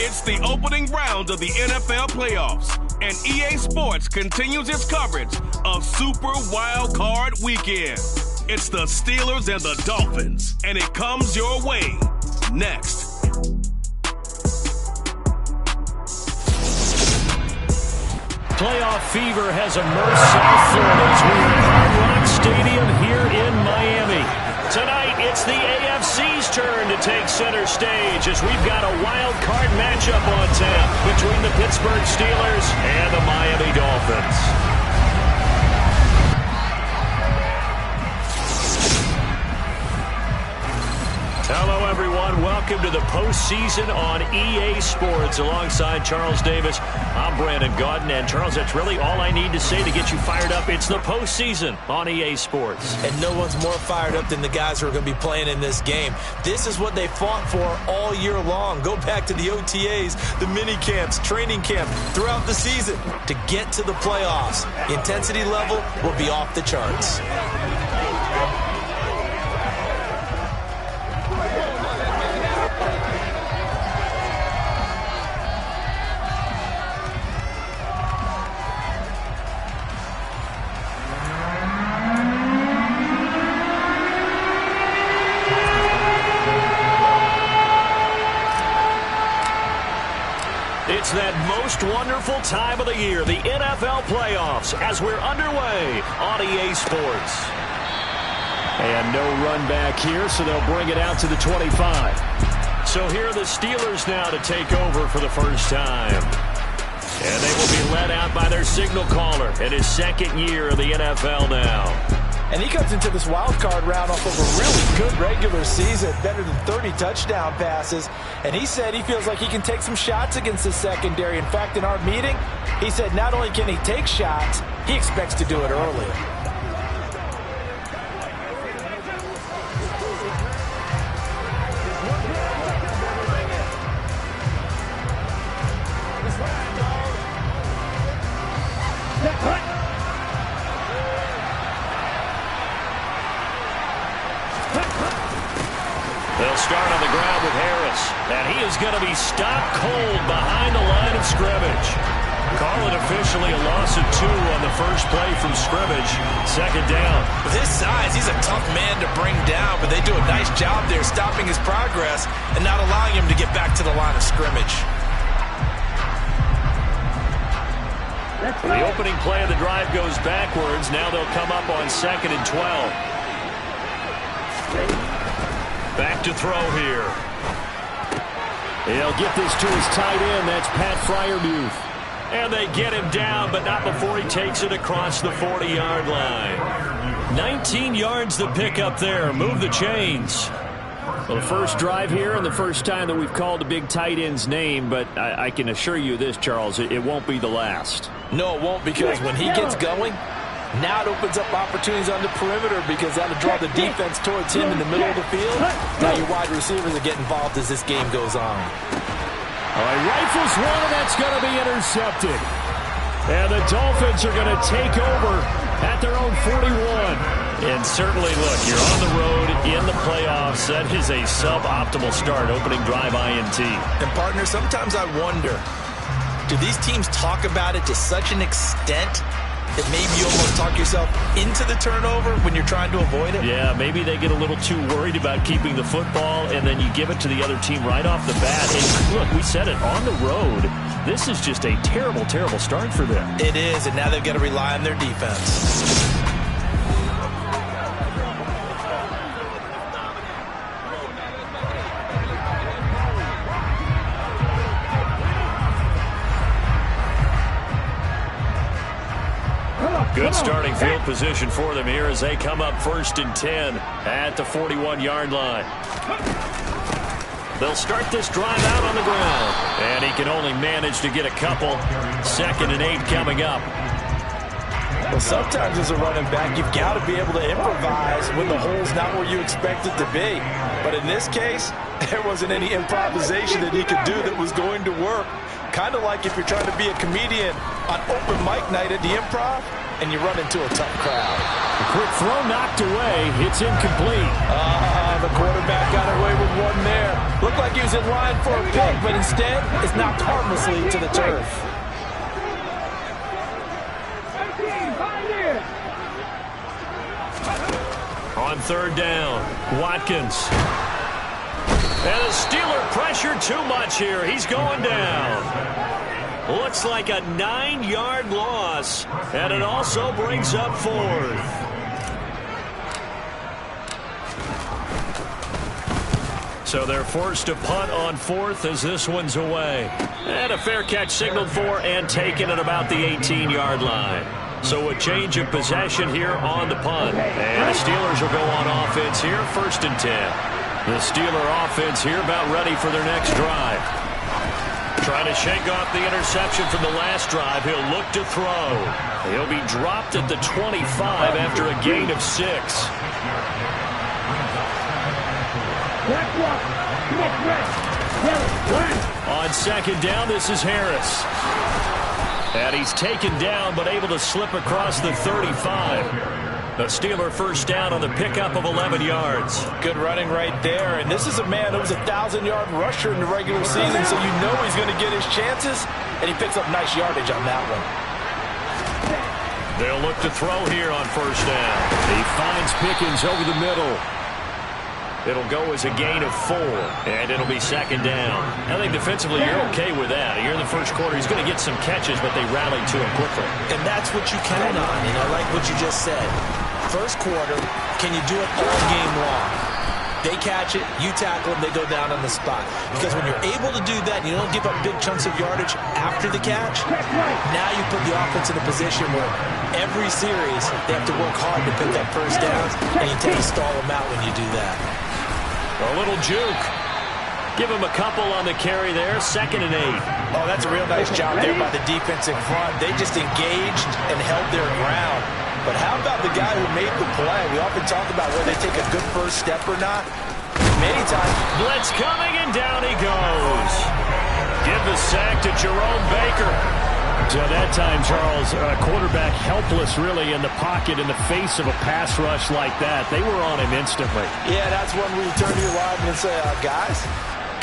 It's the opening round of the NFL playoffs, and EA Sports continues its coverage of Super Wild Card Weekend. It's the Steelers and the Dolphins, and it comes your way next. Playoff fever has immersed South Florida as we are at Hard Rock Stadium here in Miami. Tonight, it's the AFC's turn to take center stage as we've got a wild card matchup on tap between the Pittsburgh Steelers and the Miami Dolphins. Hello, everyone. Welcome to the postseason on EA Sports. Alongside Charles Davis, I'm Brandon Gaudin. And, Charles, that's really all I need to say to get you fired up. It's the postseason on EA Sports. And no one's more fired up than the guys who are going to be playing in this game. This is what they fought for all year long. Go back to the OTAs, the mini camps, training camp, throughout the season to get to the playoffs. The intensity level will be off the charts. It's that most wonderful time of the year, the NFL playoffs, as we're underway on EA Sports. And no run back here, so they'll bring it out to the 25. So here are the Steelers now to take over for the first time. And they will be led out by their signal caller in his second year of the NFL now. And he comes into this wild card round off of a really good regular season, better than 30 touchdown passes. And he said he feels like he can take some shots against the secondary. In fact, in our meeting, he said not only can he take shots, he expects to do it early. They'll start on the ground with Harris, and he is going to be stopped cold behind the line of scrimmage. Call it officially a loss of 2 on the first play from scrimmage. Second down. With his size, he's a tough man to bring down, but they do a nice job there stopping his progress and not allowing him to get back to the line of scrimmage. The opening play of the drive goes backwards. Now they'll come up on 2nd and 12. Back to throw here. He'll get this to his tight end. That's Pat Freiermuth. And they get him down, but not before he takes it across the 40-yard line. 19 yards to pick up there. Move the chains. Well, the first drive here and the first time that we've called a big tight end's name, but I can assure you this, Charles, it won't be the last. No, it won't, because when he gets going, now it opens up opportunities on the perimeter because that'll draw the defense towards him in the middle of the field. Now your wide receivers will get involved as this game goes on. All right, rifles one, and that's going to be intercepted. And the Dolphins are going to take over at their own 41. And certainly, look, you're on the road in the playoffs. That is a suboptimal start, opening drive INT. And, partner, sometimes I wonder, do these teams talk about it to such an extent that maybe you almost talk yourself into the turnover when you're trying to avoid it? Yeah, maybe they get a little too worried about keeping the football, and then you give it to the other team right off the bat. And look, we said it, on the road, this is just a terrible, terrible start for them. It is, and now they've got to rely on their defense. Good starting field position for them here as they come up 1st and 10 at the 41-yard line. They'll start this drive out on the ground, and he can only manage to get a couple. 2nd and 8 coming up. Well, sometimes as a running back, you've got to be able to improvise when the hole's not where you expect it to be. But in this case, there wasn't any improvisation that he could do that was going to work. Kind of like if you're trying to be a comedian on open mic night at the Improv and you run into a tough crowd. A quick throw knocked away. It's incomplete. The quarterback got away with one there. Looked like he was in line for a pick, but instead it's knocked harmlessly to the turf. On third down, Watkins. And the Steeler pressure too much here. He's going down. Looks like a 9-yard loss. And it also brings up fourth. So they're forced to punt on fourth as this one's away. And a fair catch signaled for and taken at about the 18-yard line. So a change of possession here on the punt. And the Steelers will go on offense here, 1st and 10. The Steeler offense here about ready for their next drive. Trying to shake off the interception from the last drive. He'll look to throw. He'll be dropped at the 25 after a gain of 6. On second down, this is Harris. And he's taken down, but able to slip across the 35. The Steeler first down on the pickup of 11 yards. Good running right there. And this is a man who was a 1,000-yard rusher in the regular season, so you know he's going to get his chances. And he picks up nice yardage on that one. They'll look to throw here on first down. He finds Pickens over the middle. It'll go as a gain of 4, and it'll be second down. I think defensively you're okay with that. Here in the first quarter, he's going to get some catches, but they rally to him quickly. And that's what you count on, and I like what you just said. First quarter, can you do it all game long? They catch it, you tackle them, they go down on the spot. Because when you're able to do that, you don't give up big chunks of yardage after the catch, now you put the offense in a position where every series they have to work hard to pick up first downs, and you tend to stall them out when you do that. A little juke. Give him a couple on the carry there. 2nd and 8. Oh, that's a real nice job there by the defense in front. They just engaged and held their ground. But how about the guy who made the play? We often talk about whether they take a good first step or not. Many times. Blitz coming, and down he goes. Give the sack to Jerome Baker. So that time, Charles, quarterback helpless really in the pocket in the face of a pass rush like that. They were on him instantly. Yeah, that's when we turn to your lineman and say, guys,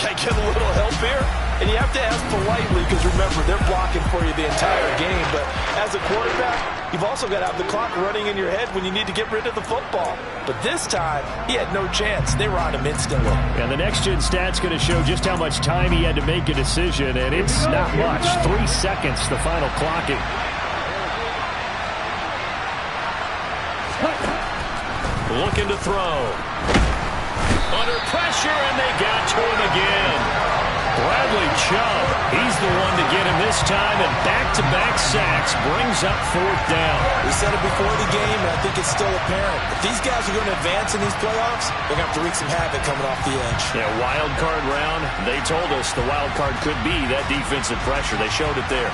can I get a little help here? And you have to ask politely because, remember, they're blocking for you the entire game. But as a quarterback, you've also got to have the clock running in your head when you need to get rid of the football. But this time, he had no chance. They were on him instantly. And the next-gen stat's going to show just how much time he had to make a decision, and it's not much. 3 seconds, the final clocking. Looking to throw. Under pressure, and they got to him again. Bradley Chubb, he's the one to get him this time, and back-to-back sacks brings up 4th down. We said it before the game, and I think it's still apparent. If these guys are going to advance in these playoffs, they're going to have to wreak some havoc coming off the edge. Yeah, wild card round. They told us the wild card could be that defensive pressure. They showed it there.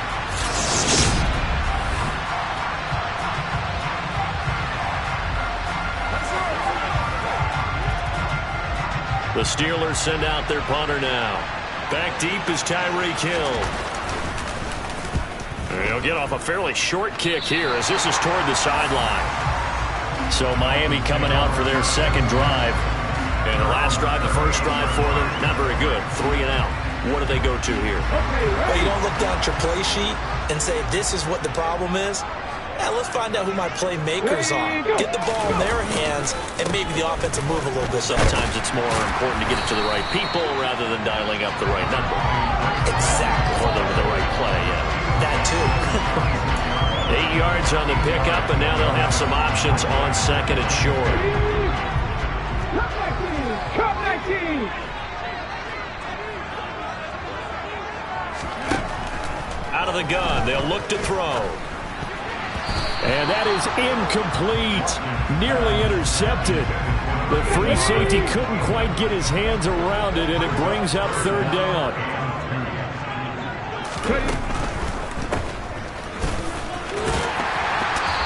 The Steelers send out their punter now. Back deep is Tyreek Hill. He'll get off a fairly short kick here as this is toward the sideline. So Miami coming out for their second drive. And the last drive, the first drive for them, not very good. 3 and out. What do they go to here? Well, you don't look down at your play sheet and say, this is what the problem is. Yeah, let's find out who my playmakers are. Get the ball in their hands, and maybe the offense will move a little bit. Sometimes it's more important to get it to the right people rather than dialing up the right number. Exactly. Or the right play, yeah. That too. 8 yards on the pickup, and now they'll have some options on second and short. Out of the gun, they'll look to throw. And that is incomplete. Nearly intercepted. The free safety couldn't quite get his hands around it, and it brings up 3rd down.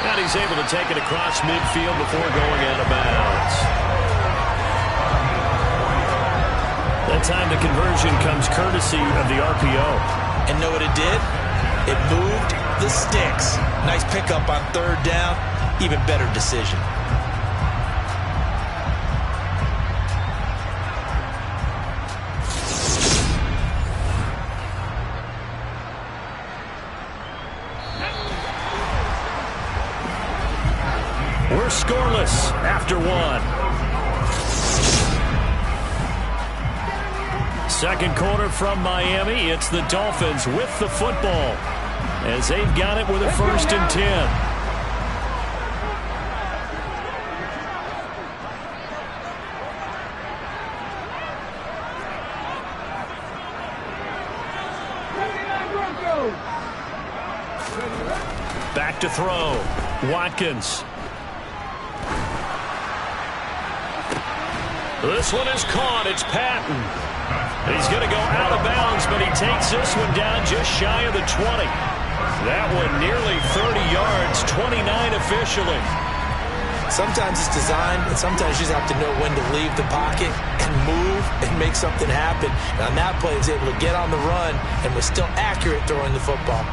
And he's able to take it across midfield before going out of bounds. That time the conversion comes courtesy of the RPO. And know what it did? It moved the sticks. Nice pickup on third down. Even better decision. We're scoreless after one. Second quarter from Miami. It's the Dolphins with the football as they've got it with a 1st and 10. Back to throw. Watkins. This one is caught. It's Patton. He's going to go out of bounds, but he takes this one down just shy of the 20. That one nearly 30 yards, 29 officially. Sometimes it's designed, and sometimes you just have to know when to leave the pocket and move and make something happen. And on that play, he was able to get on the run and was still accurate throwing the football.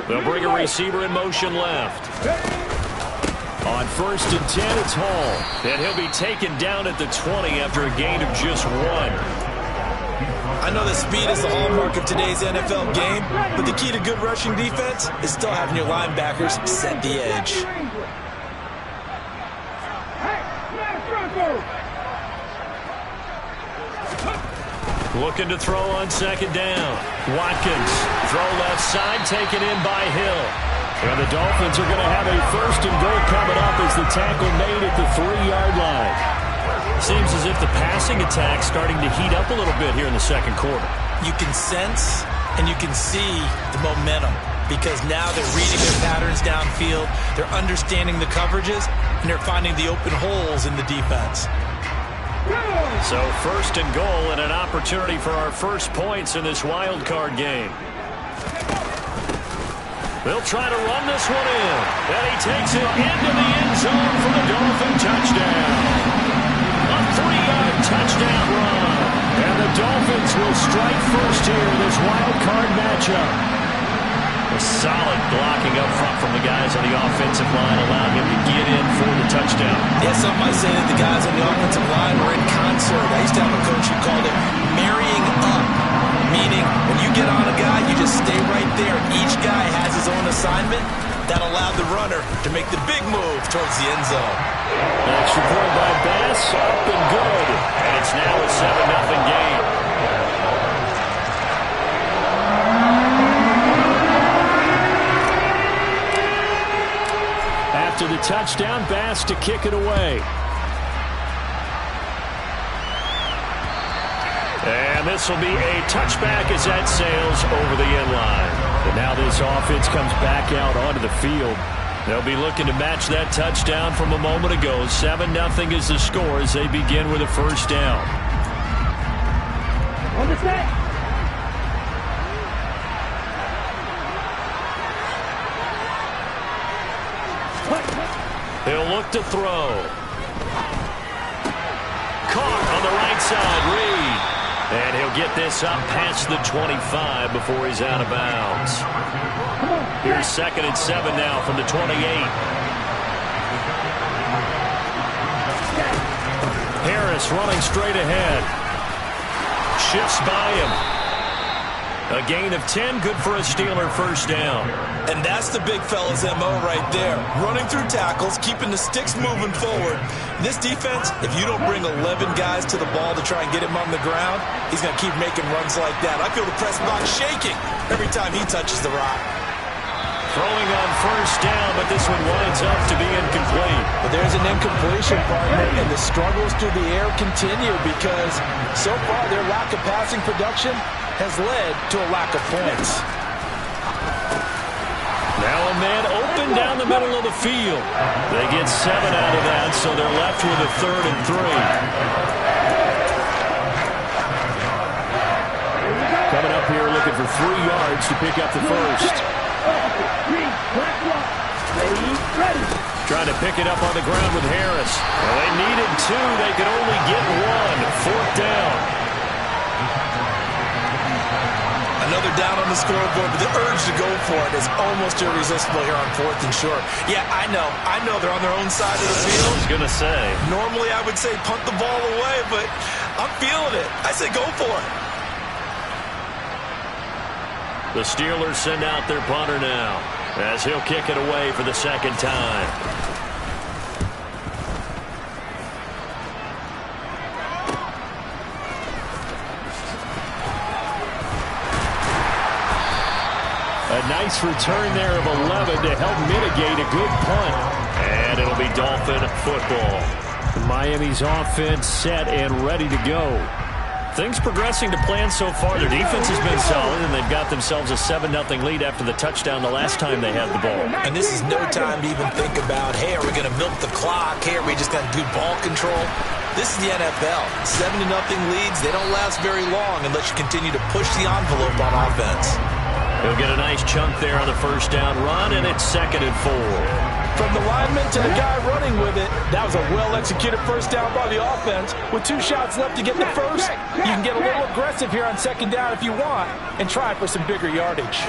They'll bring a receiver in motion left. On 1st and 10, it's Hall. And he'll be taken down at the 20 after a gain of just 1. I know that speed is the hallmark of today's NFL game, but the key to good rushing defense is still having your linebackers set the edge. Looking to throw on 2nd down. Watkins, throw left side, taken in by Hill. And the Dolphins are going to have a 1st and goal coming up as the tackle made at the 3-yard line. Seems as if the passing attack's starting to heat up a little bit here in the second quarter. You can sense and you can see the momentum because now they're reading their patterns downfield, they're understanding the coverages, and they're finding the open holes in the defense. So 1st and goal and an opportunity for our first points in this wild card game. They'll try to run this one in. And he takes it into the end zone for the Dolphin touchdown. A 3-yard touchdown run. And the Dolphins will strike first here in this wild card matchup. A solid blocking up front from the guys on the offensive line allowed him to get in for the touchdown. Yeah, some might say that the guys on the offensive line were in concert. I used to have a coach who called it marrying up, meaning when you get on a guy, you just stay right there. Each guy has his own assignment. That allowed the runner to make the big move towards the end zone. Extra point by Bass, up and good. And it's now a 7-0 game. After the touchdown, Bass to kick it away. And this will be a touchback as that sails over the end line. And now this offense comes back out onto the field. They'll be looking to match that touchdown from a moment ago. 7-0 is the score as they begin with a 1st down. On the set. He'll look to throw. Caught on the right side, Reed. And he'll get this up past the 25 before he's out of bounds. Here's 2nd and 7 now from the 28. Harris running straight ahead. Shifts by him. A gain of 10, good for a Steeler 1st down. And that's the big fella's MO right there. Running through tackles, keeping the sticks moving forward. This defense, if you don't bring 11 guys to the ball to try and get him on the ground, he's going to keep making runs like that. I feel the press box shaking every time he touches the rock. Throwing on 1st down, but this one winds up to be incomplete. But there's an incompletion, partner, and the struggles through the air continue because so far their lack of passing production has led to a lack of points. Now a man open down the middle of the field. They get 7 out of that, so they're left with a 3rd and 3. Coming up here looking for 3 yards to pick up the 1st. Ready. Trying to pick it up on the ground with Harris. Well, they needed 2. They could only get 1. 4th down. Another down on the scoreboard, but the urge to go for it is almost irresistible here on 4th and short. Yeah, I know they're on their own side of the field. I was going to say. Normally I would say punt the ball away, but I'm feeling it. I say go for it. The Steelers send out their punter now, as he'll kick it away for the 2nd time. A nice return there of 11 to help mitigate a good punt. And it'll be Dolphin football. Miami's offense set and ready to go. Things progressing to plan so far. Their defense has been solid, and they've got themselves a 7-0 lead after the touchdown the last time they had the ball. And this is no time to even think about, hey, are we going to milk the clock? Hey, are we just going to do ball control? This is the NFL. 7-0 leads, they don't last very long unless you continue to push the envelope on offense. He'll get a nice chunk there on the 1st down run, and it's 2nd and 4. From the lineman to the guy running with it, that was a well-executed 1st down by the offense. With 2 shots left to get the 1st, you can get a little aggressive here on 2nd down if you want and try for some bigger yardage.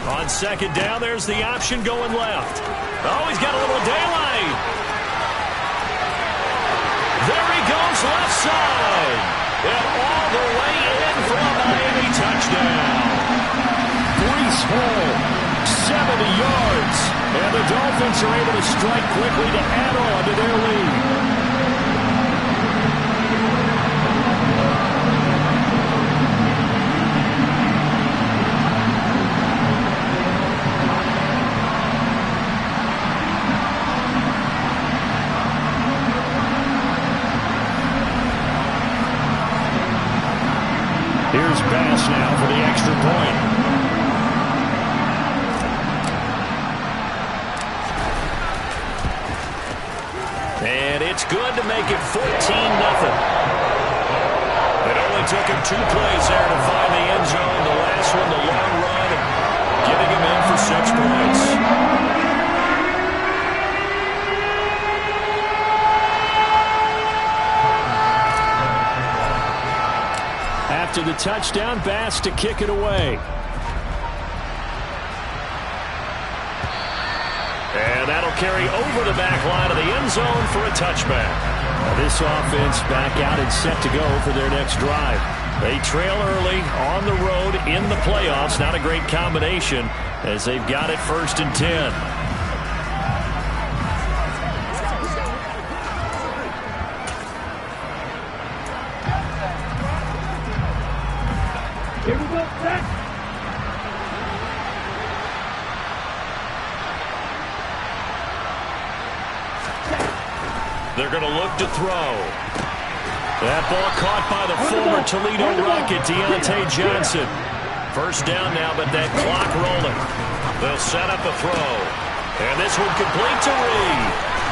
On 2nd down, there's the option going left. Oh, he's got a little daylight. There he goes, left side. And all the way in for a Miami touchdown. Breece Hall, 70 yards. And the Dolphins are able to strike quickly to add on to their lead. Here's Bass now for the extra point. And it's good to make it 14-0. It only took him 2 plays there to find the end zone. The last one, the long run, getting him in for 6 points. After the touchdown, Bass to kick it away. And that'll carry over the back line of the end zone for a touchback. Now this offense back out and set to go for their next drive. They trail early on the road in the playoffs. Not a great combination as they've got it 1st and 10. Here we go, set. They're going to look to throw. That ball caught by the former Toledo Rocket, Deontay Johnson. 1st down now, but that clock rolling. They'll set up a throw. And this one complete to Reed.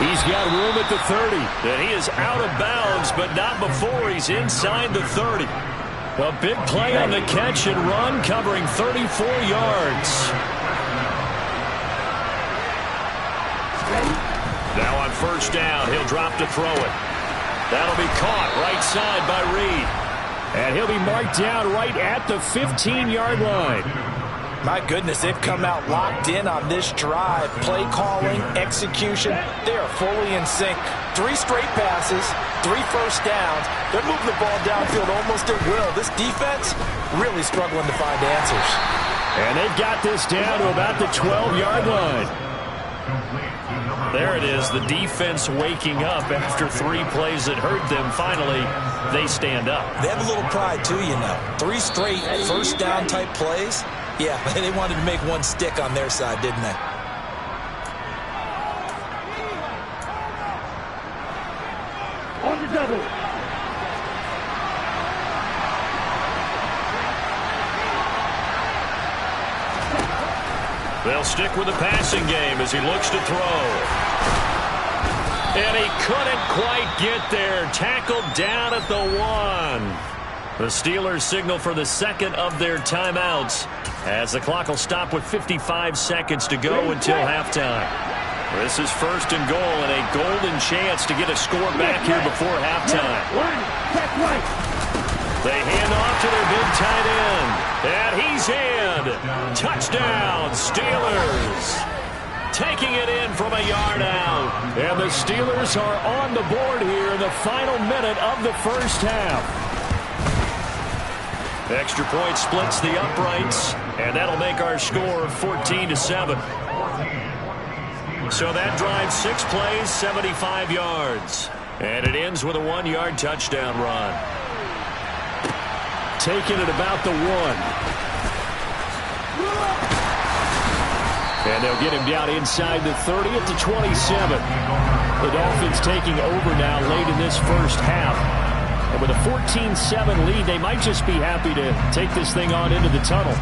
He's got room at the 30. And he is out of bounds, but not before he's inside the 30. A big play on the catch and run, covering 34 yards. Now on 1st down, he'll drop to throw it. That'll be caught right side by Reed. And he'll be marked down right at the 15-yard line. My goodness, they've come out locked in on this drive. Play calling, execution, they are fully in sync. 3 straight passes, 3 first downs. They're moving the ball downfield almost at will. This defense really struggling to find answers. And they've got this down to about the 12-yard line. There it is, the defense waking up after 3 plays that hurt them. Finally, they stand up. They have a little pride, too, you know. 3 straight first down type plays. Yeah, they wanted to make one stick on their side, didn't they? On the double. They'll stick with the passing game as he looks to throw. And he couldn't quite get there. Tackled down at the 1. The Steelers signal for the 2nd of their timeouts as the clock will stop with 55 seconds to go until halftime. This is first and goal and a golden chance to get a score back here before halftime. They hand off to their big tight end. And he's in. Touchdown, Steelers. Taking it in from a yard out. And the Steelers are on the board here in the final minute of the first half. Extra point splits the uprights, and that'll make our score 14-7. So that drive 6 plays, 75 yards. And it ends with a 1-yard touchdown run. Taking it about the 1. And they'll get him down inside the 30 at the 27. The Dolphins taking over now late in this first half. And with a 14-7 lead, they might just be happy to take this thing on into the tunnel.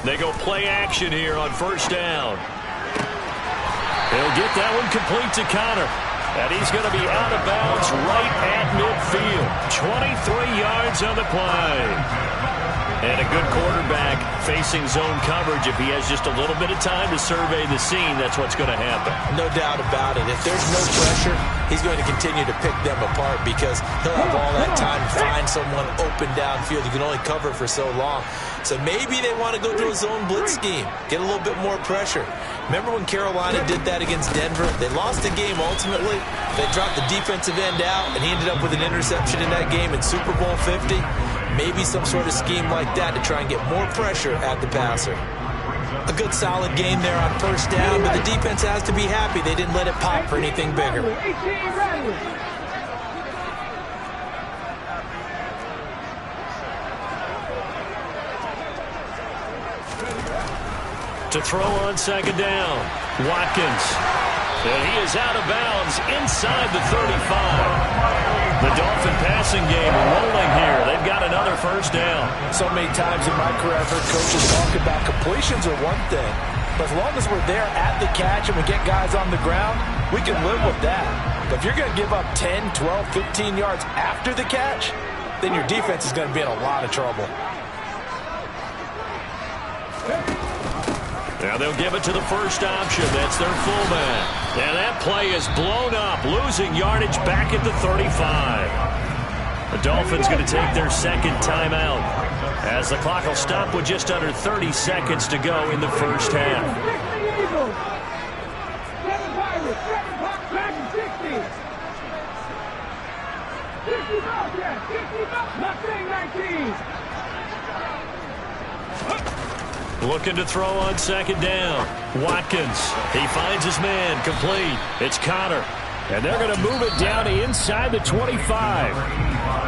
They go play action here on first down. He'll get that one complete to Connor. And he's going to be out of bounds right at midfield. 23 yards on the play. And a good quarterback facing zone coverage. If he has just a little bit of time to survey the scene, that's what's going to happen. No doubt about it. If there's no pressure, he's going to continue to pick them apart because he'll have all that time to find someone open downfield. You can only cover for so long. So maybe they want to go to a zone blitz scheme, get a little bit more pressure. Remember when Carolina did that against Denver? They lost the game ultimately. They dropped the defensive end out, and he ended up with an interception in that game in Super Bowl 50. Maybe some sort of scheme like that to try and get more pressure at the passer. A good solid game there on first down, but the defense has to be happy they didn't let it pop for anything bigger. To throw on second down, Watkins. And he is out of bounds inside the 35. The Dolphin passing game rolling here. They've got another first down. So many times in my career, I've heard coaches talk about completions are one thing. But as long as we're there at the catch and we get guys on the ground, we can live with that. But if you're going to give up 10, 12, 15 yards after the catch, then your defense is going to be in a lot of trouble. Now they'll give it to the first option. That's their fullback. And that play is blown up, losing yardage back at the 35. The Dolphins going to take their second timeout as the clock will stop with just under 30 seconds to go in the first half. Looking to throw on second down. Watkins. He finds his man. Complete. It's Connor. And they're going to move it down inside the 25.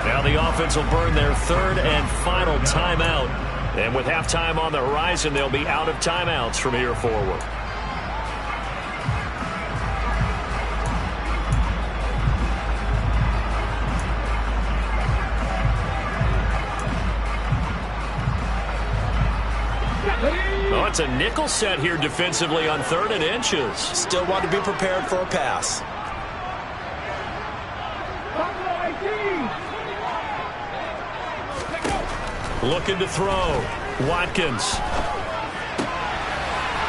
Now the offense will burn their third and final timeout. And with halftime on the horizon, they'll be out of timeouts from here forward. Oh, it's a nickel set here defensively on 3rd and inches. Still want to be prepared for a pass. Looking to throw. Watkins.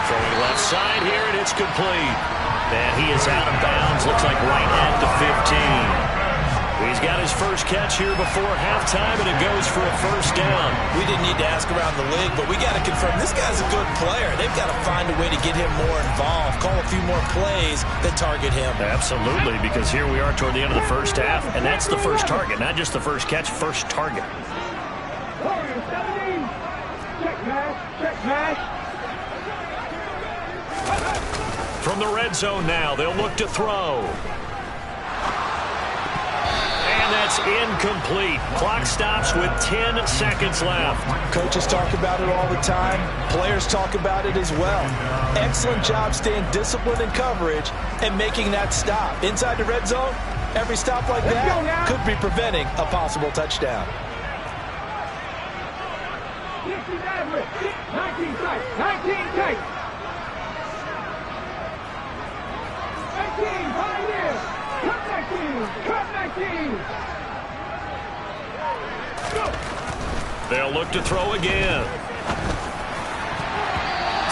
Throwing left side here, and it's complete. And he is out of bounds. Looks like right at the 15. He's got his first catch here before halftime, and it goes for a first down. We didn't need to ask around the league, but we got to confirm this guy's a good player. They've got to find a way to get him more involved, call a few more plays that target him. Absolutely, because here we are toward the end of the first half, and that's the first target, not just the first catch, first target. From the red zone now, they'll look to throw. And that's incomplete. Clock stops with 10 seconds left. Coaches talk about it all the time. Players talk about it as well. Excellent job staying disciplined in coverage and making that stop. Inside the red zone, every stop like that could be preventing a possible touchdown. They'll look to throw again.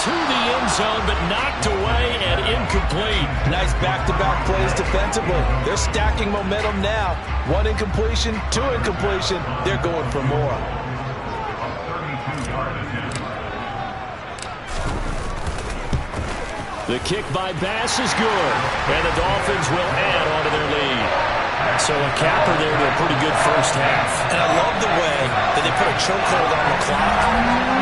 To the end zone, but knocked away and incomplete. Nice back-to-back plays defensively. They're stacking momentum now. 1 incompletion, 2 incompletion. They're going for more. The kick by Bass is good, and the Dolphins will add on to their lead. So a capper there to a pretty good first half. And I love the way that they put a chokehold on the clock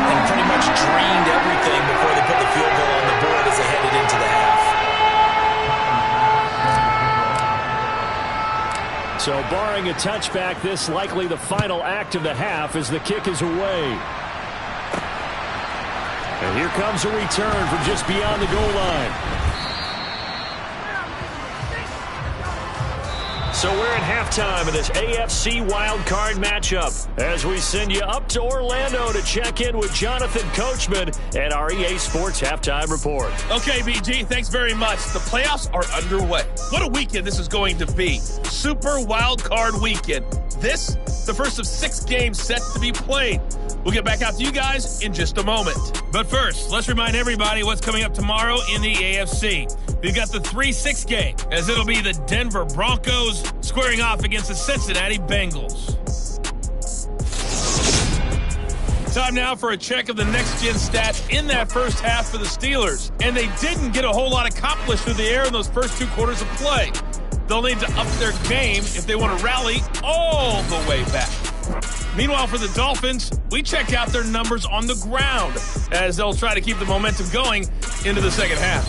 and pretty much drained everything before they put the field goal on the board as they headed into the half. So barring a touchback, this likely the final act of the half as the kick is away. And here comes a return from just beyond the goal line. So we're at halftime of this AFC wildcard matchup as we send you up to Orlando to check in with Jonathan Coachman and our EA Sports Halftime Report. Okay, BG, thanks very much. The playoffs are underway. What a weekend this is going to be. Super wildcard weekend. This, the first of 6 games set to be played. We'll get back out to you guys in just a moment. But first, let's remind everybody what's coming up tomorrow in the AFC. We've got the 3-6 game, as it'll be the Denver Broncos squaring off against the Cincinnati Bengals. Time now for a check of the next-gen stats in that first half for the Steelers. And they didn't get a whole lot accomplished through the air in those first 2 quarters of play. They'll need to up their game if they want to rally all the way back. Meanwhile, for the Dolphins, we checked out their numbers on the ground as they'll try to keep the momentum going into the second half.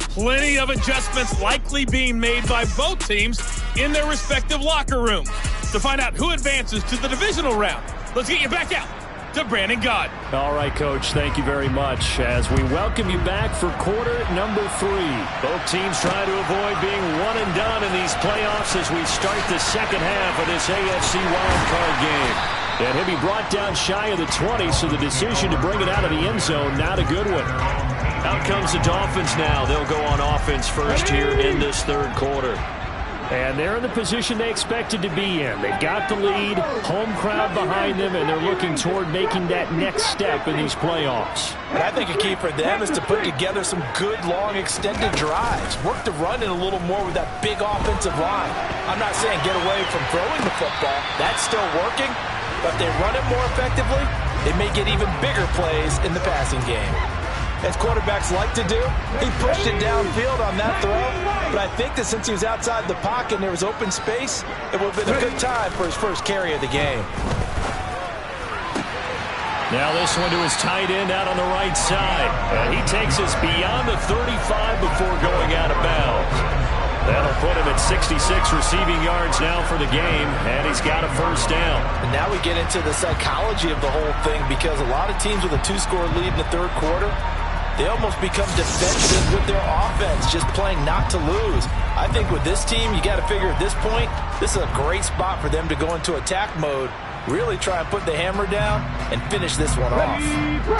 Plenty of adjustments likely being made by both teams in their respective locker rooms. To find out who advances to the divisional round, let's get you back out to Brandon Gott. All right, Coach, thank you very much as we welcome you back for quarter number 3. Both teams trying to avoid being one and done in these playoffs as we start the second half of this AFC wildcard game. And he'll be brought down shy of the 20, so the decision to bring it out of the end zone, not a good one. Out comes the Dolphins now. They'll go on offense first here in this third quarter. And they're in the position they expected to be in. They've got the lead, home crowd behind them, and they're looking toward making that next step in these playoffs. And I think a key for them is to put together some good, long, extended drives. Work the run in a little more with that big offensive line. I'm not saying get away from throwing the football. That's still working. But if they run it more effectively, they may get even bigger plays in the passing game. As quarterbacks like to do, he pushed it downfield on that throw. But I think that since he was outside the pocket and there was open space, it would have been a good time for his first carry of the game. Now this one to his tight end out on the right side. And he takes us beyond the 35 before going out of bounds. That'll put him at 66 receiving yards now for the game, and he's got a first down. And now we get into the psychology of the whole thing because a lot of teams with a 2-score lead in the third quarter, they almost become defensive with their offense, just playing not to lose. I think with this team, you got to figure at this point, this is a great spot for them to go into attack mode, really try and put the hammer down and finish this one off.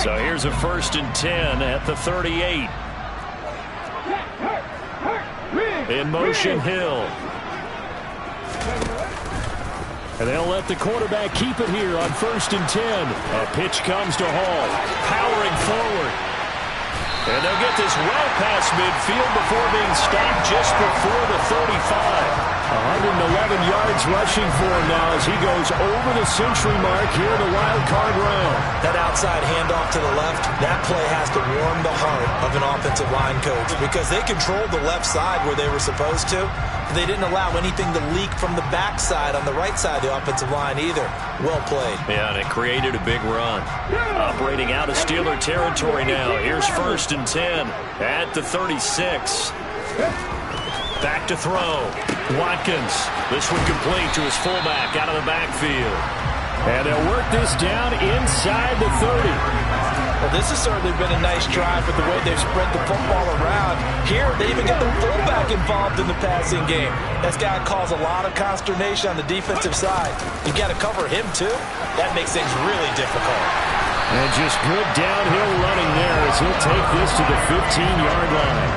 So here's a 1st and 10 at the 38. In motion, Hill. And they'll let the quarterback keep it here on 1st and 10. A pitch comes to Hall, powering forward. And they'll get this well past midfield before being stopped just before the 35. 111 yards rushing for him now as he goes over the century mark here in the wild card round. That outside handoff to the left, that play has to warm the heart of an offensive line coach because they controlled the left side where they were supposed to. They didn't allow anything to leak from the backside on the right side of the offensive line either. Well played. Yeah, and it created a big run. Operating out of Steeler territory now. Here's 1st and 10 at the 36. Back to throw. Watkins. This one complete to his fullback out of the backfield. And they'll work this down inside the 30. Well, this has certainly been a nice drive with the way they've spread the football around. Here, they even get the fullback involved in the passing game. That's got to cause a lot of consternation on the defensive side. You've got to cover him, too. That makes things really difficult. And just good downhill running there as he'll take this to the 15-yard line.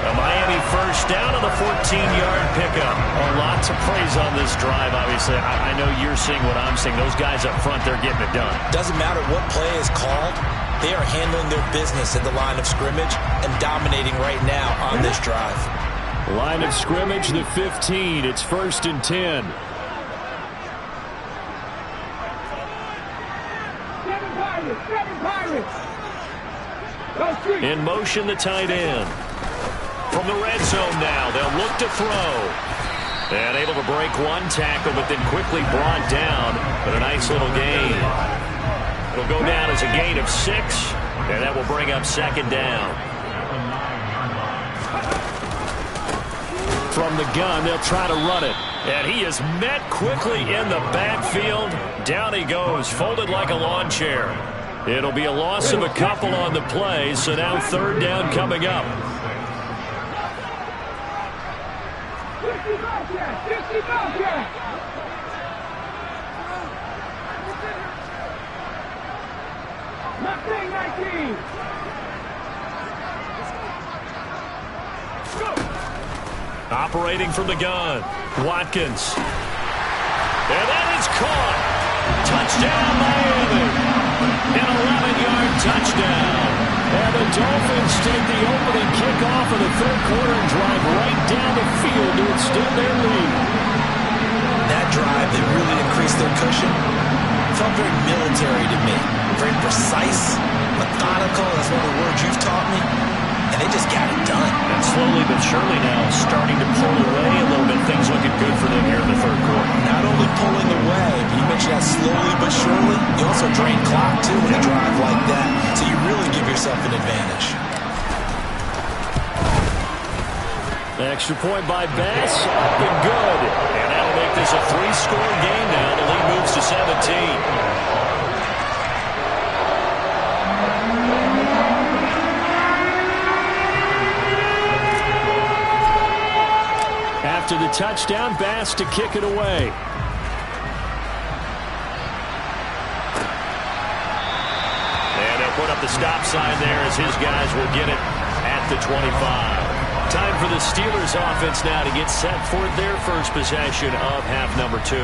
A Miami first down on the 14-yard pickup. A lot to praise on this drive, obviously. I know you're seeing what I'm seeing. Those guys up front, they're getting it done. Doesn't matter what play is called. They are handling their business at the line of scrimmage and dominating right now on this drive. Line of scrimmage, the 15. It's 1st and 10. In motion, the tight end. From the red zone now, they'll look to throw. And able to break one tackle, but then quickly brought down. But a nice little gain. It'll go down as a gain of 6, and that will bring up 2nd down. From the gun, they'll try to run it. And he is met quickly in the backfield. Down he goes, folded like a lawn chair. It'll be a loss of a couple on the play, so now 3rd down coming up. Operating from the gun, Watkins. And that is caught. Touchdown, Miami. An 11-yard touchdown. And the Dolphins take the opening kickoff of the 3rd quarter and drive right down the field to extend their lead. That drive, they really increased their cushion. Felt very military to me. Very precise, methodical. That's one of the words you've taught me. And they just got it done. And slowly but surely now starting to pull away a little bit. Things looking good for them here in the 3rd quarter. Not only pulling away, but you mentioned that slowly but surely. You also drain clock, too, in a drive like that. So you really give yourself an advantage. The extra point by Bass, up and good. And that'll make this a 3-score game now. The lead moves to 17. After the touchdown, Bass to kick it away. And they'll put up the stop sign there as his guys will get it at the 25. Time for the Steelers offense now to get set for their first possession of half number 2.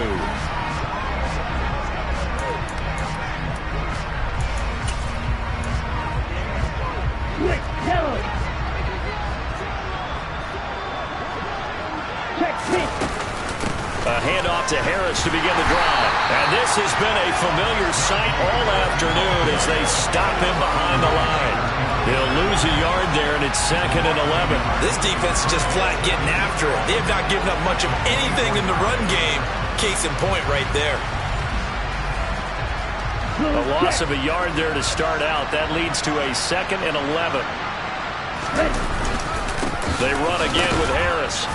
A handoff to Harris to begin the drive. And this has been a familiar sight all afternoon as they stop him behind the line. They'll lose a yard there, and it's 2nd and 11. This defense is just flat getting after it. They have not given up much of anything in the run game. Case in point right there. A loss of a yard there to start out. That leads to a 2nd and 11. They run again with Harris.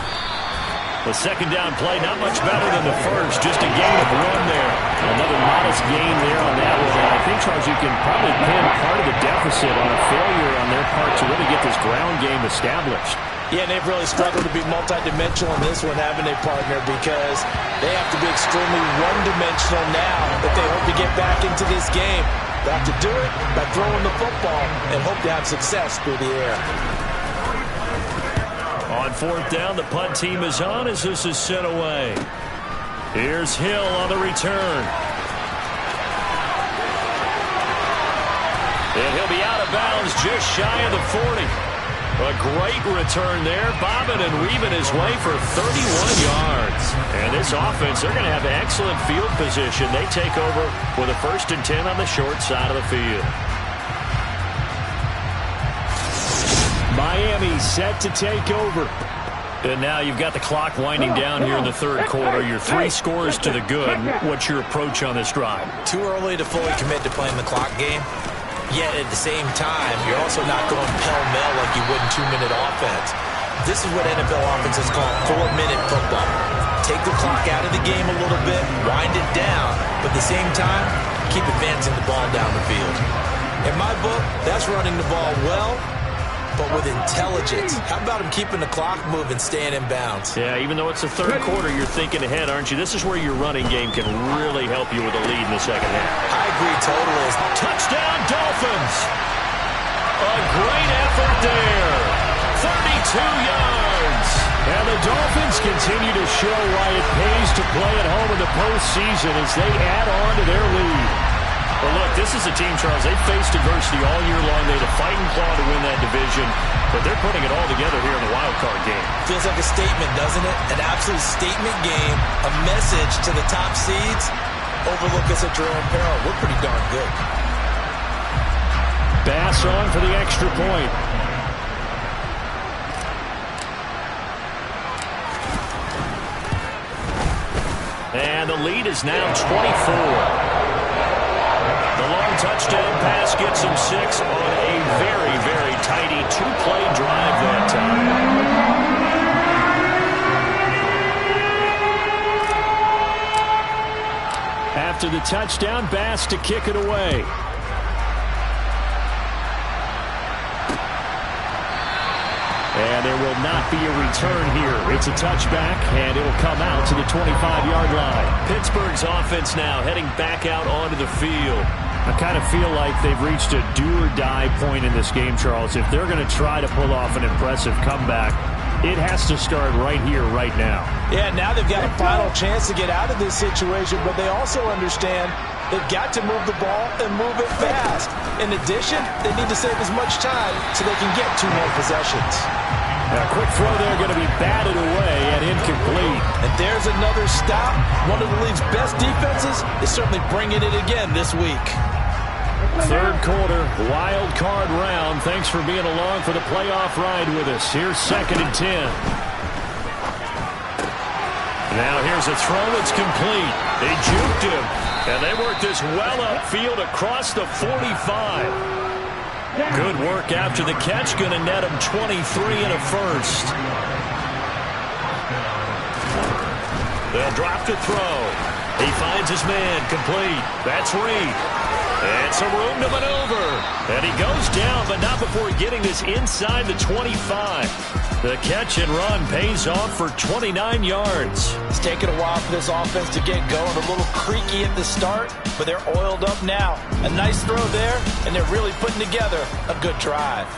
The 2nd down play, not much better than the first. Just a gain of 1 there. Another modest gain there on that one. And I think, Charles, you can probably pin part of the deficit on a failure on their part to really get this ground game established. Yeah, and they've really struggled to be multidimensional in this one, haven't they, partner? Because they have to be extremely one-dimensional now if they hope to get back into this game. They have to do it by throwing the football and hope to have success through the air. On 4th down, the punt team is on as this is sent away. Here's Hill on the return. And he'll be out of bounds just shy of the 40. A great return there, bobbing and weaving his way for 31 yards. And this offense, they're going to have excellent field position. They take over with a 1st and 10 on the short side of the field. Miami set to take over. And now you've got the clock winding down here in the 3rd quarter. Your 3 scores to the good. What's your approach on this drive? Too early to fully commit to playing the clock game. Yet at the same time, you're also not going pell-mell like you would in 2-minute offense. This is what NFL offenses call 4-minute football. Take the clock out of the game a little bit, wind it down, but at the same time, keep advancing the ball down the field. In my book, that's running the ball well, but with intelligence. How about him keeping the clock moving, staying in bounds? Yeah, even though it's the third quarter, you're thinking ahead, aren't you? This is where your running game can really help you with a lead in the second half. I agree totally. Touchdown, Dolphins! A great effort there. 32 yards. And the Dolphins continue to show why it pays to play at home in the postseason as they add on to their lead. Well, look, this is a team, Charles, they faced adversity all year long. They had to fight and claw to win that division, but they're putting it all together here in the wild card game. Feels like a statement, doesn't it? An absolute statement game, a message to the top seeds. Overlook us at your own peril. We're pretty darn good. Bass on for the extra point. And the lead is now 24. The long touchdown pass gets him 6 on a very, very tidy two-play drive that time. After the touchdown, Bass to kick it away. And there will not be a return here. It's a touchback, and it will come out to the 25-yard line. Pittsburgh's offense now heading back out onto the field. I kind of feel like they've reached a do-or-die point in this game, Charles. If they're going to try to pull off an impressive comeback, it has to start right here, right now. Yeah, now they've got a final chance to get out of this situation, but they also understand they've got to move the ball and move it fast. In addition, they need to save as much time so they can get 2 more possessions. A quick throw there going to be batted away and incomplete. And there's another stop. One of the league's best defenses is certainly bringing it again this week. Third quarter, wild card round. Thanks for being along for the playoff ride with us. Here's 2nd and 10. Now here's a throw that's complete. They juked him, and they worked this well upfield across the 45. Good work after the catch. Going to net him 23 and a first. They'll drop to throw. He finds his man. Complete. That's Reed. And some room to maneuver. And he goes down, but not before getting this inside the 25. The catch and run pays off for 29 yards. It's taken a while for this offense to get going. A little creaky at the start, but they're oiled up now. A nice throw there, and they're really putting together a good drive.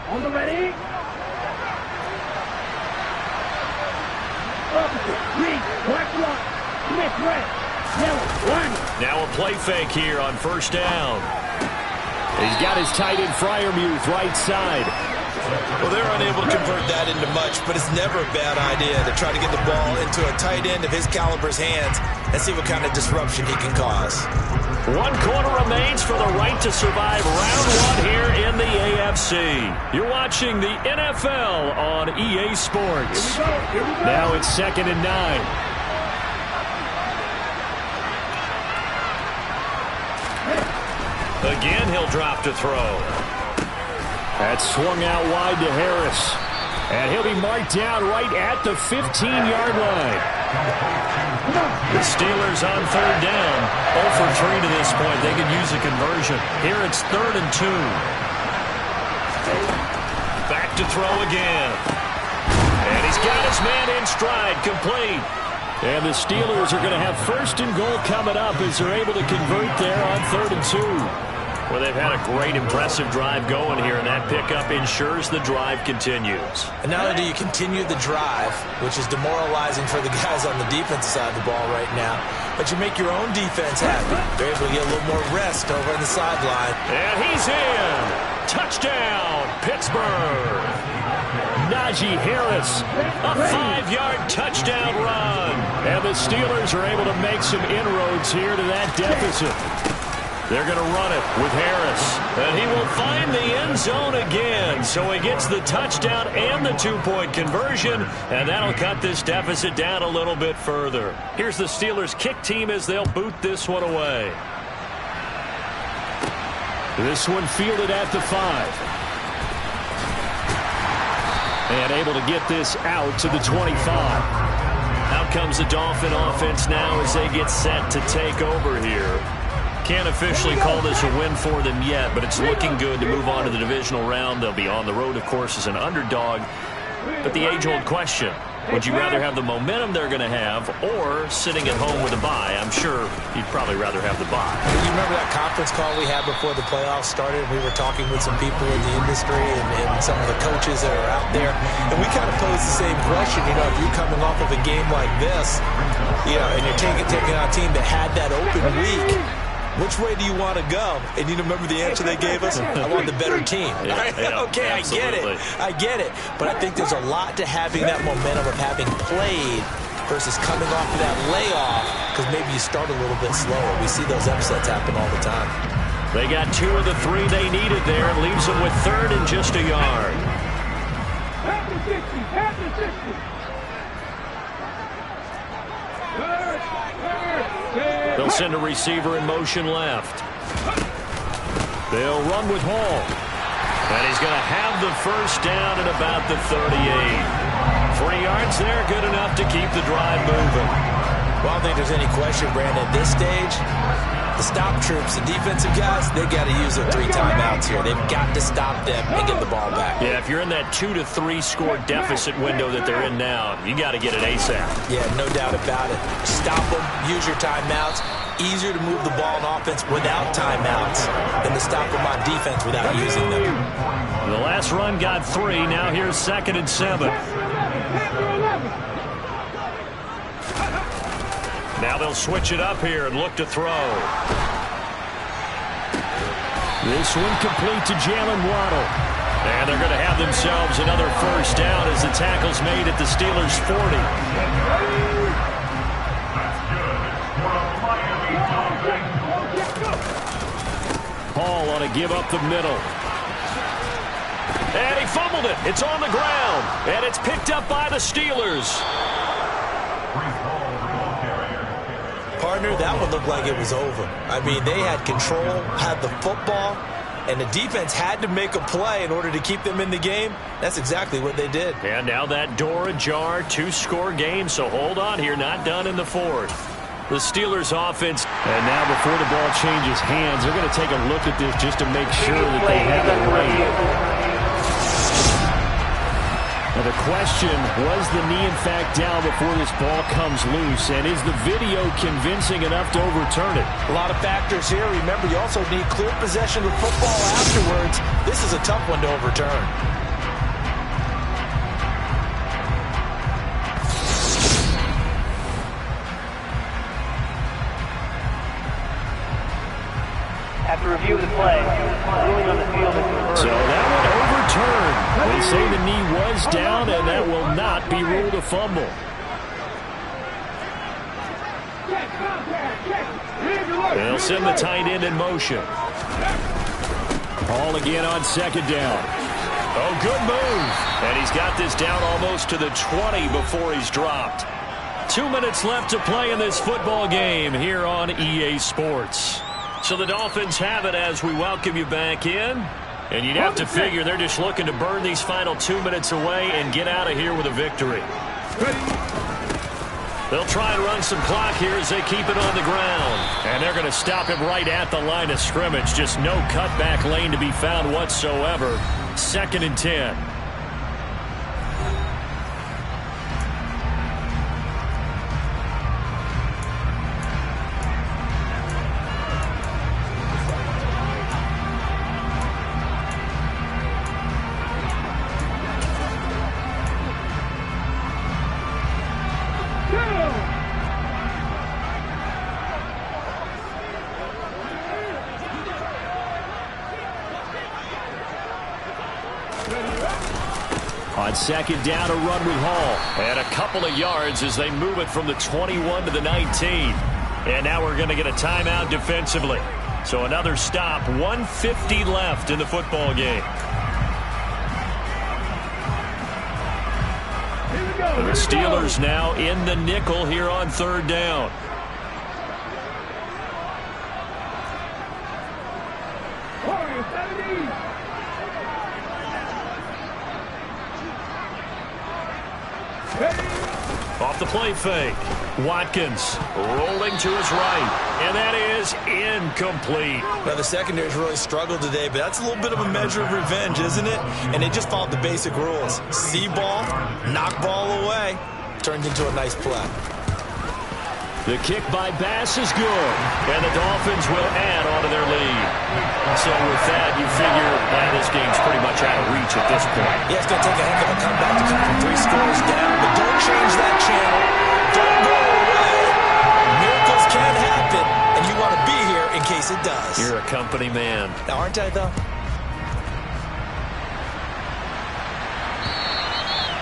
On the ready. Green, black one, Smith red, yellow one. Now a play fake here on first down. He's got his tight end Freiermuth right side. Well, they're unable to convert that into much, but it's never a bad idea to try to get the ball into a tight end of his caliber's hands and see what kind of disruption he can cause. 1 quarter remains for the right to survive round 1 here in the AFC. You're watching the NFL on EA Sports. Now it's 2nd and 9. Again, he'll drop to throw. That's swung out wide to Harris. And he'll be marked down right at the 15-yard line. The Steelers on 3rd down. 0 for 3 to this point. They could use a conversion. Here it's 3rd and 2. Back to throw again. And he's got his man in stride. Complete. And the Steelers are going to have 1st and goal coming up as they're able to convert there on 3rd and 2. Well, they've had a great, impressive drive going here, and that pickup ensures the drive continues. And not only do you continue the drive, which is demoralizing for the guys on the defensive side of the ball right now, but you make your own defense happy. They're able to get a little more rest over on the sideline. And he's in. Touchdown, Pittsburgh. Najee Harris, a 5-yard touchdown run. And the Steelers are able to make some inroads here to that deficit. They're going to run it with Harris. And he will find the end zone again. So he gets the touchdown and the 2-point conversion. And that'll cut this deficit down a little bit further. Here's the Steelers kick team as they'll boot this one away. This one fielded at the 5. And able to get this out to the 25. Out comes the Dolphin offense now as they get set to take over here. Can't officially call this a win for them yet, but it's looking good to move on to the divisional round. They'll be on the road, of course, as an underdog. But the age-old question, would you rather have the momentum they're going to have or sitting at home with a bye? I'm sure you'd probably rather have the bye. You remember that conference call we had before the playoffs started? We were talking with some people in the industry and some of the coaches that are out there, and we kind of posed the same question. You know, if you're coming off of a game like this, you know, and you're taking on a team that had that open week, which way do you want to go? And you remember the answer they gave us? I want the better team. Okay, absolutely. I get it. But I think there's a lot to having that momentum of having played versus coming off of that layoff, because maybe you start a little bit slower. We see those upsets happen all the time. They got 2 of the 3 they needed there. Leaves them with 3rd and just a yard. Half the 60. They'll send a receiver in motion left. They'll run with Hall. And he's going to have the first down at about the 38. 3 yards there, good enough to keep the drive moving. Well, I don't think there's any question, Brandon, at this stage, the stop troops, the defensive guys, they got to use their 3 timeouts here. They've got to stop them and get the ball back. Yeah, if you're in that 2 to 3 score deficit window that they're in now, you got to get it ASAP. Yeah, no doubt about it. Stop them, use your timeouts. Easier to move the ball on offense without timeouts than to stop them on defense without using them. The last run got 3. Now here's 2nd and 7. Now they'll switch it up here and look to throw. This one complete to Jalen Waddle. And they're going to have themselves another first down as the tackle's made at the Steelers' 40. Hall on a give up the middle. And he fumbled it. It's on the ground. And it's picked up by the Steelers. Partner, that one looked like it was over. I mean, they had control, had the football, and the defense had to make a play in order to keep them in the game. That's exactly what they did. And now that door ajar, 2-score game, so hold on here, not done in the 4th. The Steelers offense, and now before the ball changes hands, they're going to take a look at this just to make sure that they have it right. Now the question, was the knee in fact down before this ball comes loose, and is the video convincing enough to overturn it? A lot of factors here. Remember, you also need clear possession of the football afterwards. This is a tough one to overturn. After review of the play, ruling on the field is reversed. So that one overturned. They say the knee was down, and that will not be ruled a fumble. They'll send the tight end in motion. Ball again on 2nd down. Oh, good move. And he's got this down almost to the 20 before he's dropped. 2 minutes left to play in this football game here on EA Sports. So the Dolphins have it as we welcome you back in. And you'd have to figure they're just looking to burn these final 2 minutes away and get out of here with a victory. They'll try and run some clock here as they keep it on the ground. And they're going to stop him right at the line of scrimmage. Just no cutback lane to be found whatsoever. 2nd and 10. On 2nd down, a run with Hall. And a couple of yards as they move it from the 21 to the 19. And now we're going to get a timeout defensively. So another stop, 1:50 left in the football game. The Steelers now in the nickel here on 3rd down. Off the play fake. Watkins rolling to his right. And that is incomplete. Now, the secondary's really struggled today, but that's a little bit of a measure of revenge, isn't it? And they just followed the basic rules. See ball, knock ball away. Turned into a nice play. The kick by Bass is good. And the Dolphins will add on to their lead. So with that, you figure this game's pretty much out of reach at this point. Yeah, it's going to take a heck of a comeback to come from 3 scores down. But don't change that channel. Don't go away. Miracles can happen. And you want to be here in case it does. You're a company man. Now, aren't I, though?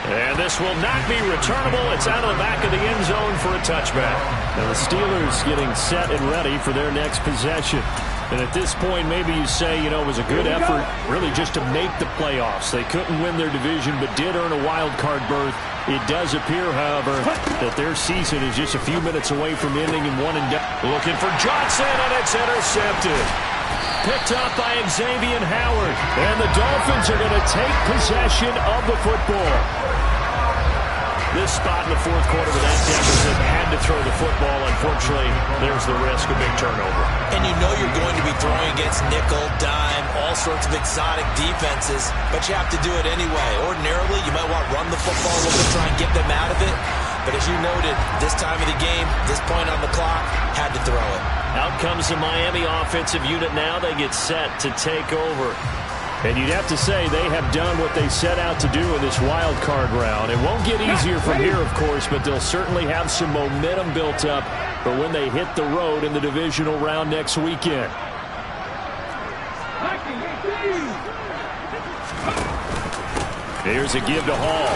And this will not be returnable. It's out of the back of the end zone for a touchback. Now the Steelers getting set and ready for their next possession. And at this point, maybe you say, it was a good effort really just to make the playoffs. They couldn't win their division, but did earn a wild card berth. It does appear, however, that their season is just a few minutes away from ending in 1-and done. Looking for Johnson, and it's intercepted. Picked up by Xavier Howard. And the Dolphins are going to take possession of the football. This spot in the fourth quarter with that deficit had to throw the football. Unfortunately, there's the risk of big turnover. And you know you're going to be throwing against nickel, dime, all sorts of exotic defenses, but you have to do it anyway. Ordinarily, you might want to run the football a little bit, try and get them out of it. But as you noted, this time of the game, this point on the clock, had to throw it. Out comes the Miami offensive unit now. They get set to take over. And you'd have to say they have done what they set out to do in this wild card round. It won't get easier from here, of course, but they'll certainly have some momentum built up for when they hit the road in the divisional round next weekend. Here's a give to Hall.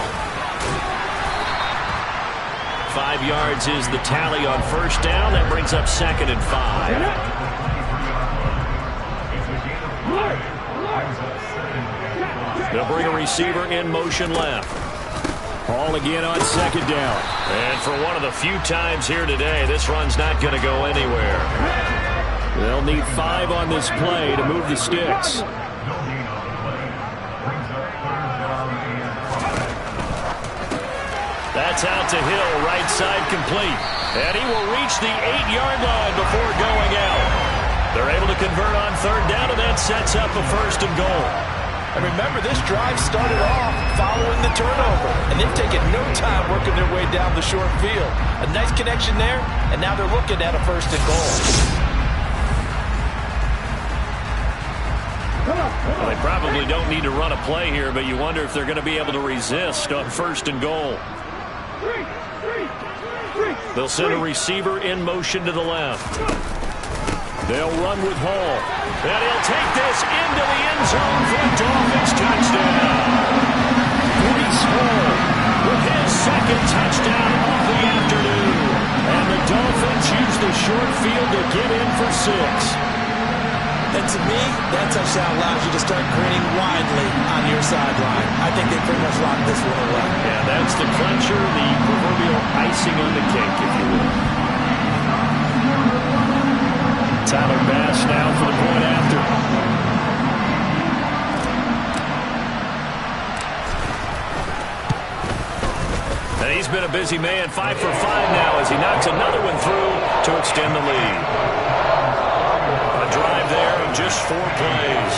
5 yards is the tally on first down. That brings up 2nd and 5. They'll bring a receiver in motion left. Hall again on 2nd down. And for one of the few times here today, this run's not going to go anywhere. They'll need 5 on this play to move the sticks. That's out to Hill, right side complete. And he will reach the 8-yard line before going out. They're able to convert on 3rd down, and that sets up a 1st and goal. And remember, this drive started off following the turnover, and they've taken no time working their way down the short field. A nice connection there, and now they're looking at a 1st and goal. Well, they probably don't need to run a play here, but you wonder if they're going to be able to resist on 1st and goal. They'll send a receiver in motion to the left. They'll run with Hall. And he'll take this into the end zone for a Dolphins touchdown. Breece Hall with his 2nd touchdown of the afternoon. And the Dolphins use the short field to get in for 6. And to me, that touchdown allows you to start grinning widely on your sideline. I think they pretty much locked this one away. Yeah, that's the clincher, the proverbial icing on the cake, if you will. Tyler Bass now for the point after. And he's been a busy man, 5 for 5 now as he knocks another one through to extend the lead. Drive there of just 4 plays.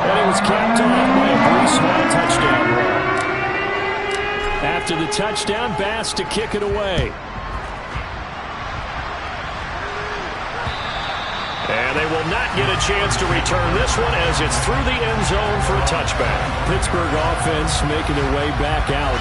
And it was capped off by a Breece Hall touchdown run. After the touchdown, Bass to kick it away. And they will not get a chance to return this one as it's through the end zone for a touchback. Pittsburgh offense making their way back out.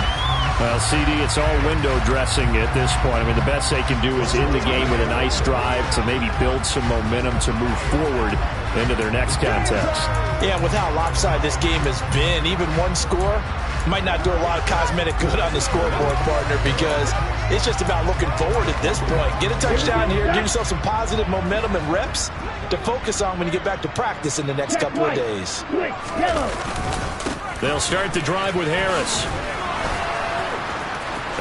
Well, CD, it's all window dressing at this point. I mean, the best they can do is end the game with a nice drive to maybe build some momentum to move forward into their next contest. Yeah, with how lopsided this game has been, even one score might not do a lot of cosmetic good on the scoreboard, partner, because it's just about looking forward at this point. Get a touchdown here, give yourself some positive momentum and reps to focus on when you get back to practice in the next couple of days. They'll start the drive with Harris.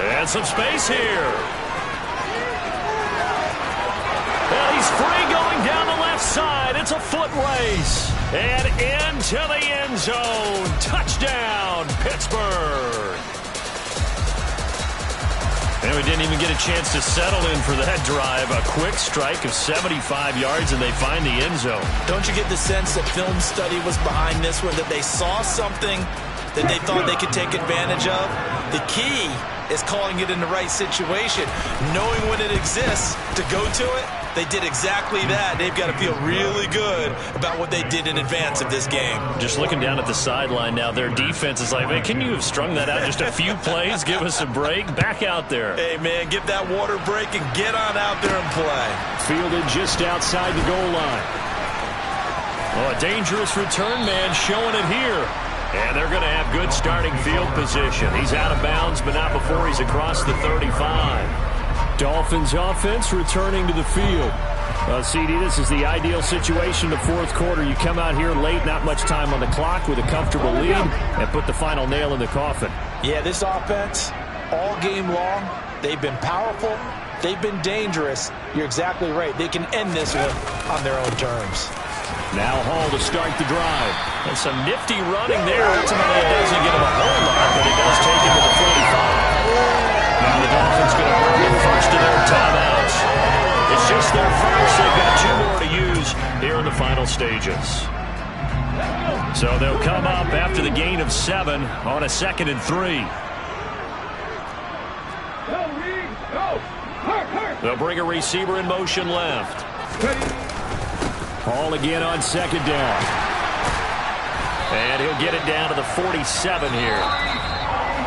And some space here. And he's free going down the left side. It's a foot race. And into the end zone. Touchdown, Pittsburgh. And we didn't even get a chance to settle in for that drive. A quick strike of 75 yards, and they find the end zone. Don't you get the sense that film study was behind this one, that they saw something that they thought they could take advantage of? The key is calling it in the right situation, knowing when it exists to go to it. They did exactly that. They've got to feel really good about what they did in advance of this game. Just looking down at the sideline now, their defense is like, man, can you have strung that out just a few plays? Give us a break. Back out there. Hey, man, give that water break and get on out there and play. Fielded just outside the goal line. Oh, a dangerous return man showing it here. And they're going to have good starting field position. He's out of bounds, but not before he's across the 35. Dolphins offense returning to the field. CD, this is the ideal situation, the fourth quarter. You come out here late, not much time on the clock with a comfortable lead, and put the final nail in the coffin. Yeah, this offense, all game long, they've been powerful, they've been dangerous. You're exactly right. They can end this one on their own terms. Now Hall to start the drive. And some nifty running there. Ultimately, it doesn't get him a whole lot, but it does take him to the 45. Now the Dolphins going to burn the first of their timeouts. It's just their first. They've got 2 more to use here in the final stages. So they'll come up after the gain of 7 on a 2nd and 3. They'll bring a receiver in motion left. Hall again on 2nd down. And he'll get it down to the 47 here.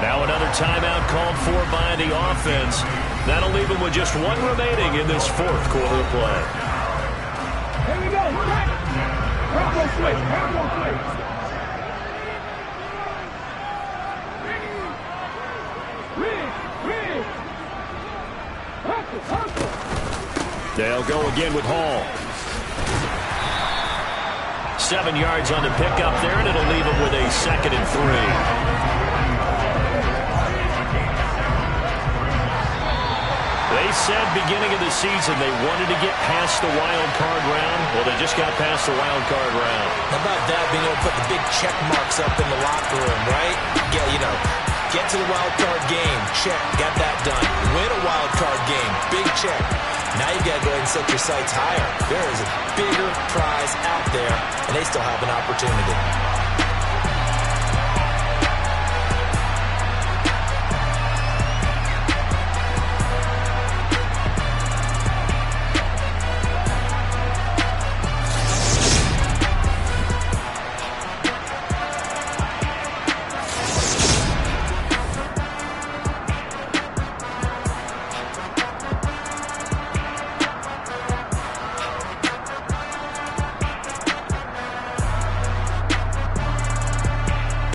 Now another timeout called for by the offense. That'll leave him with just 1 remaining in this fourth quarter of play. Here we go. Combo switch. Combo switch. They'll go again with Hall. 7 yards on the pickup there, and it'll leave him with a 2nd and 3. They said beginning of the season they wanted to get past the wild card round. Well, they just got past the wild card round. How about that, being able to put the big check marks up in the locker room, right? Yeah, you know, get to the wild card game, check, got that done. Win a wild card game, big check. Now you got to go ahead and set your sights higher. There is a bigger prize out there, and they still have an opportunity.